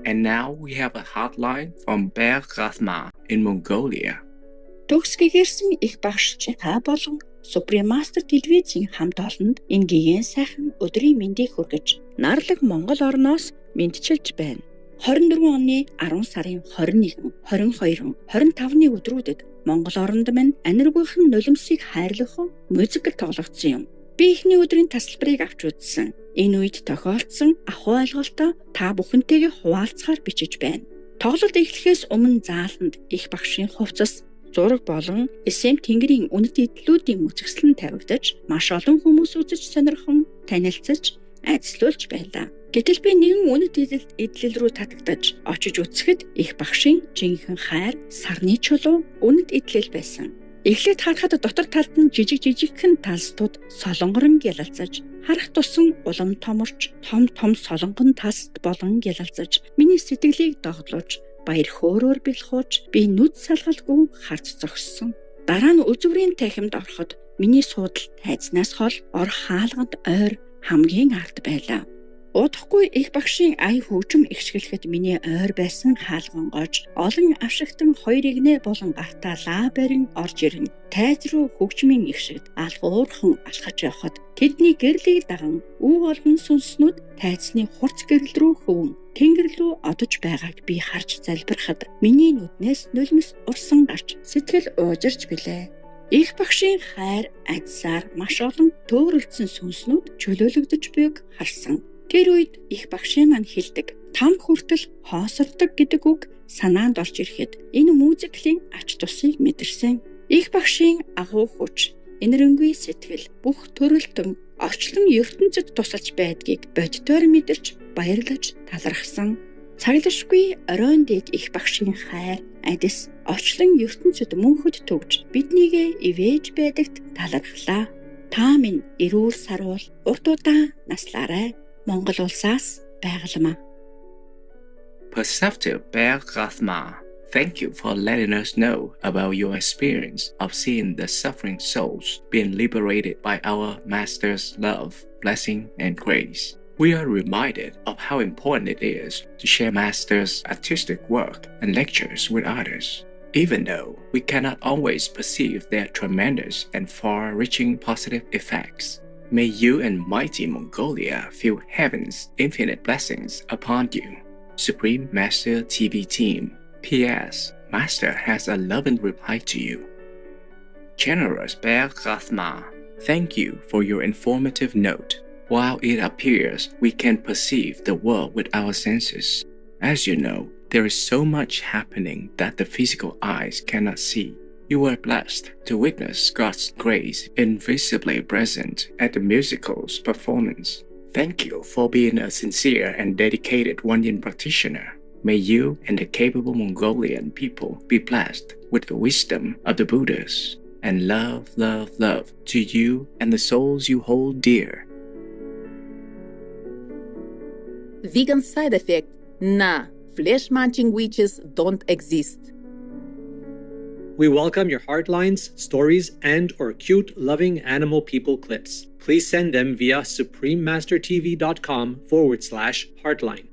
And now we have a hotline from Bergratma in Mongolia. Төгсгийгэрсэн их багш та болон Supreme Master телевизийн хамт олонд энэ гигэн сайхан өдрийн мэндийг хүргэж нарлаг Монгол орноос мэдчилж байна. 24 оны 10 сарын 21, 22, 25-ны өдрүүдэд Монгол оронд минь аниргүйхэн нулимсыг хайрлах музик тоглогдсон юм. Би эхний өдрийн тасалбарыг авч үзсэн. Энэ үед тохиолдсон ахуй ойлголтоо та бүхэнтэйгээ хуваалцахаар бичиж байна. Тоглолт эхлэхээс өмнө зааланд их багшийн хувцас, зураг болон SM Тэнгэрийн үнэт эдлүүдийн үзэсгэлэн тавигдаж, маш олон хүмүүс үзэж сонирхон танилцж, айцлуулж байлаа. Гэтэл би нэгэн үнэт эдлэл рүү татагдаж, очиж үзэхэд их багшийн жинхэнэ хайр, сарны чулуу үнэт эдлэл байсан. Эхлээд харахад дотор талд нь жижигхэн талстууд солонгорон гялалцаж, харах тусан улам томорч, том солонгон талст болон гялалцаж, миний сэтгэлийг догдлуулж, баяр хөөрөөр бэлхууж, би нүд салгалгүй харж зогссон. Дараа нь үзүүрийн танхимд ороход миний суудал тайзнаас хол ор хаалганд ойр хамгийн ард байлаа. Удахгүй их багшийн ая хөгжим ихшгэлэхэд миний ойр байсан хаалган гож олон авшигтан хоёр игнэ болон гартаа лаберин орж ирнэ. Тайз руу хөгжмийн ихшигт алхуурхан алхаж явхад тэдний гэрлийг даган өв олон сүнснүүд тайзны хурц гэрэл рүү хөвөн тэнгэр лүү одож байгааг би харж залбирахад миний нүднээс нулимс урсан гарч сэтгэл уужирч билээ. Их багшийн хайр айдсаар маш олон төөрөлдсөн сүнснүүд чөлөөлөгдөж байгааг харсан. Тэр үед их багшийн маань хэлдэг там хүртэл хоосордог гэдэг үг санаанд орж ирэхэд энэ музиклийн ач тусыг мэдэрсэн. Их багшийн агуу хүч, энэрэнгүй сэтгэл бүх төрөлтөн орчлон ертөнцид тусалж байдгийг боддоор мэдэрч баярлаж талархсан. Цаглашгүй оройн дээг их багшийн хайр, айдас орчлон ертөнцид мөнхөд төгж биднийгээ ивэж байдагт талархлаа. Та минь эрүүл саруул урт удаан наслаарай. Монгол улсаас байгалмаа. Perceptive Bergratma, thank you for letting us know about your experience of seeing the suffering souls being liberated by our Master's love, blessing, and grace. We are reminded of how important it is to share Master's artistic work and lectures with others, even though we cannot always perceive their tremendous and far-reaching positive effects. May you and mighty Mongolia feel heaven's infinite blessings upon you. Supreme Master TV Team. P.S. Master has a loving reply to you. Generous Bergratma, thank you for your informative note. While it appears we can perceive the world with our senses, as you know, there is so much happening that the physical eyes cannot see. You were blessed to witness God's grace invisibly present at the musical's performance. Thank you for being a sincere and dedicated Wanyin practitioner. May you and the capable Mongolian people be blessed with the wisdom of the Buddhas. And love, love, love to you and the souls you hold dear. Vegan side effect? Nah, flesh munching witches don't exist. We welcome your heartlines, stories, and/or cute, loving animal people clips. Please send them via suprememastertv.com/heartline.